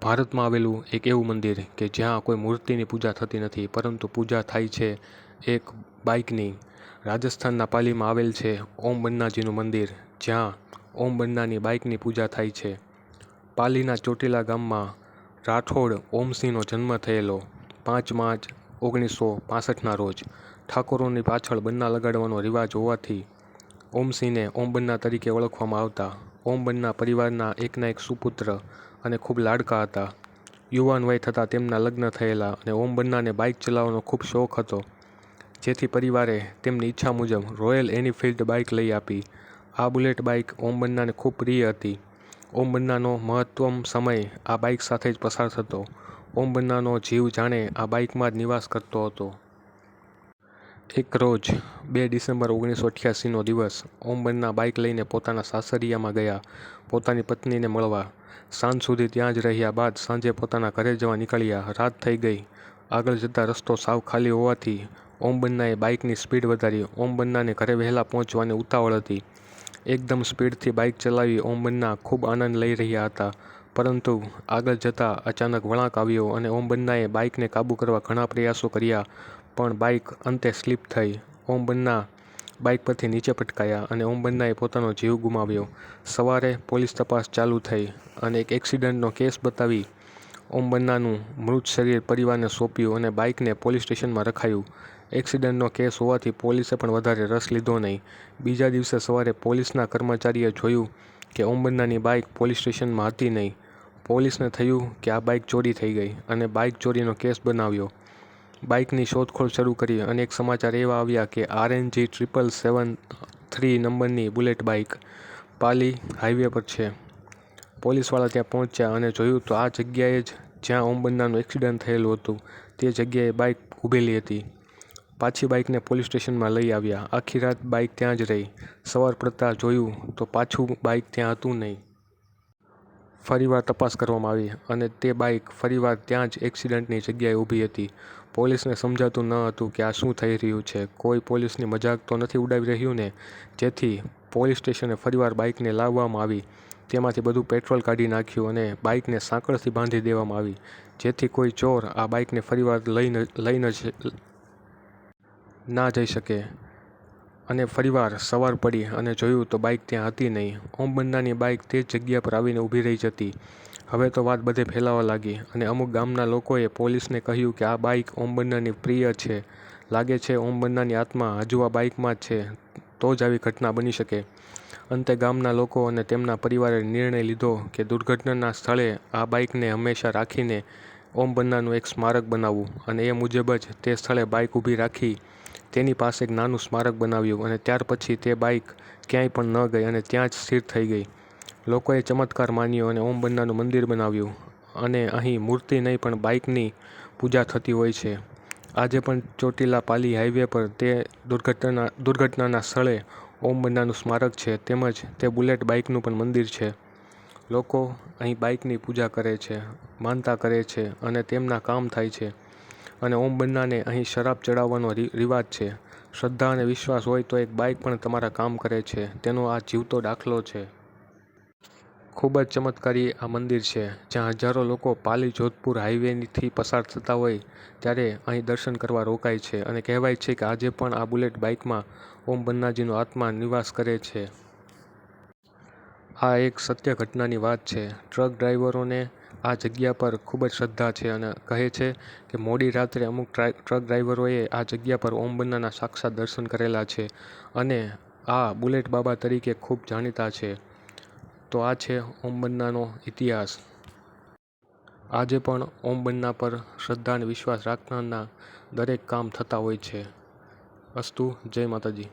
ભારતમાં આવેલું એક એવું મંદિર કે જ્યાં કોઈ મૂર્તિની પૂજા થતી નથી, પરંતુ પૂજા થાય છે એક બાઇકની. રાજસ્થાનના પાલીમાં આવેલ છે ઓમ બન્નાજીનું મંદિર, જ્યાં ઓમ બન્નાની બાઇકની પૂજા થાય છે. પાલીના ચોટીલા ગામમાં રાઠોડ ઓમસિંહનો જન્મ થયેલો 5 માર્ચ 1965ના રોજ. ઠાકોરોની પાછળ બન્ના લગાડવાનો રિવાજ હોવાથી ઓમસિંહને ઓમ બન્ના તરીકે ઓળખવામાં આવતા. ઓમ બન્ના પરિવારના એકના એક સુપુત્ર અને ખૂબ લાડકા હતા. યુવાન વય થતાં તેમના લગ્ન થયેલા અને ઓમ બન્નાને બાઇક ચલાવવાનો ખૂબ શોખ હતો, જેથી પરિવારે તેમની ઈચ્છા મુજબ રોયલ એનફિલ્ડ બાઇક લઈ આપી. આ બુલેટ બાઇક ઓમ બન્નાને ખૂબ પ્રિય હતી. ઓમ બન્નાનો મહત્તમ સમય આ બાઇક સાથે જ પસાર થતો. ઓમ બન્નાનો જીવ જાણે આ બાઇકમાં જ નિવાસ કરતો હતો. એક રોજ 2 ડિસેમ્બર 1988નો દિવસ ઓમ બન્ના બાઇક લઈને પોતાના સાસરિયામાં ગયા પોતાની પત્નીને મળવા. સાંજ સુધી ત્યાં જ રહ્યા બાદ સાંજે પોતાના ઘરે જવા નીકળ્યા. રાત થઈ ગઈ. આગળ જતા રસ્તો સાવ ખાલી હોવાથી ઓમ બન્નાએ બાઇકની સ્પીડ વધારી. ઓમ બન્નાને ઘરે વહેલા પહોંચવાની ઉતાવળ હતી. એકદમ સ્પીડથી બાઇક ચલાવી ઓમ બન્ના ખૂબ આનંદ લઈ રહ્યા હતા, પરંતુ આગળ જતાં અચાનક વળાંક આવ્યો અને ઓમ બન્નાએ બાઇકને કાબૂ કરવા ઘણા પ્રયાસો કર્યા, પણ બાઇક અંતે સ્લીપ થઈ. ઓમ બન્ના બાઇક પરથી નીચે પટકાયા અને ઓમ બન્નાએ પોતાનો જીવ ગુમાવ્યો. સવારે પોલીસ તપાસ ચાલુ થઈ અને એક એક્સિડન્ટનો કેસ બતાવી ઓમ બન્નાનું મૃત શરીર પરિવારને સોંપ્યું અને બાઇકને પોલીસ સ્ટેશનમાં રખાયું. એક્સિડન્ટનો કેસ હોવાથી પોલીસે પણ વધારે રસ લીધો નહીં. બીજા દિવસે સવારે પોલીસના કર્મચારીએ જોયું કે ઓમ બન્નાની બાઇક પોલીસ સ્ટેશનમાં હતી નહીં. પોલીસને થયું કે આ બાઇક ચોરી થઈ ગઈ અને બાઇક ચોરીનો કેસ બનાવ્યો. બાઇકની શોધખોળ શરૂ કરી અને એક સમાચાર એવા આવ્યા કે RNG 777 નંબરની બુલેટ બાઇક પાલી હાઈવે પર છે. પોલીસવાળા ત્યાં પહોંચ્યા અને જોયું તો આ જગ્યાએ જ જ્યાં ઓમ બન્નાનું એક્સિડન્ટ થયેલું હતું તે જગ્યાએ બાઇક ઊભેલી હતી. પાછી બાઇકને પોલીસ સ્ટેશનમાં લઈ આવ્યા. આખી રાત બાઇક ત્યાં જ રહી. સવાર પડતાં જોયું તો પાછું બાઇક ત્યાં હતું નહીં. ફરીવાર તપાસ કરવામાં આવી અને તે બાઇક ફરીવાર ત્યાં જ એક્સિડન્ટની જગ્યાએ ઊભી હતી. પોલીસને સમજાતું ન હતું કે આ શું થઈ રહ્યું છે. કોઈ પોલીસની મજાક તો નથી ઉડાવી રહ્યું ને? જેથી પોલીસ સ્ટેશને ફરીવાર બાઇકને લાવવામાં આવી. તેમાંથી બધું પેટ્રોલ કાઢી નાખ્યું અને બાઇકને સાંકળથી બાંધી દેવામાં આવી, જેથી કોઈ ચોર આ બાઇકને ફરીવાર લઈ ના જઈ શકે. અને ફરીવાર સવાર પડી અને જોયું તો બાઇક ત્યાં હતી નહીં. ઓમ બન્નાની બાઇક તે જ જગ્યા પર આવીને ઊભી રહી જતી. હવે તો વાત બધે ફેલાવા લાગી અને અમુક ગામના લોકોએ પોલીસને કહ્યું કે આ બાઇક ઓમ બન્નાની પ્રિય છે. લાગે છે ઓમ બન્નાની આત્મા હજુ આ બાઇકમાં જ છે, તો જ આવી ઘટના બની શકે. અંતે ગામના લોકો અને તેમના પરિવારે નિર્ણય લીધો કે દુર્ઘટનાના સ્થળે આ બાઇકને હંમેશા રાખીને ઓમ બન્નાનું એક સ્મારક બનાવવું, અને એ મુજબ જ તે સ્થળે બાઇક ઊભી રાખી તેની પાસે એક નાનું સ્મારક બનાવ્યું અને ત્યાર પછી તે બાઇક ક્યાંય પણ ન ગઈ અને ત્યાં જ સ્થિર થઈ ગઈ. લોકોએ ચમત્કાર માન્યો અને ઓમ બન્નાનું મંદિર બનાવ્યું અને અહીં મૂર્તિ નહીં પણ બાઇકની પૂજા થતી હોય છે. આજે પણ ચોટીલા પાલી હાઈવે પર તે દુર્ઘટનાના સ્થળે ઓમ બન્નાનું સ્મારક છે, તેમજ તે બુલેટ બાઇકનું પણ મંદિર છે. લોકો અહીં બાઇકની પૂજા કરે છે, માનતા કરે છે અને તેમના કામ થાય છે. અને ઓમ બન્નાને અહીં શરાબ ચડાવવાનો રિવાજ છે. શ્રદ્ધા અને વિશ્વાસ હોય તો એક બાઇક પણ તમારા કામ કરે છે, તેનો આ જીવતો દાખલો છે. ખૂબ જ ચમત્કારી આ મંદિર છે, જ્યાં હજારો લોકો પાલી જોધપુર હાઈવેથી પસાર થતા હોય ત્યારે અહીં દર્શન કરવા રોકાય છે. અને કહેવાય છે કે આજે પણ આ બુલેટ બાઇકમાં ઓમ બન્નાજીનો આત્મા નિવાસ કરે છે. આ એક સત્ય ઘટનાની વાત છે. ટ્રક ડ્રાઈવરોને આ જગ્યા પર ખૂબ જ શ્રદ્ધા છે અને કહે છે કે મોડી રાત્રે અમુક ટ્રક ડ્રાઈવરોએ આ જગ્યા પર ઓમ બન્નાના સાક્ષાત દર્શન કરેલા છે અને આ બુલેટ બાબા તરીકે ખૂબ જાણીતા છે. તો આ છે ઓમ બન્નાનો ઇતિહાસ. આજે પણ ઓમ બન્ના પર શ્રદ્ધા અને વિશ્વાસ રાખનારના દરેક કામ થતા હોય છે. અસ્તુ. જય માતાજી.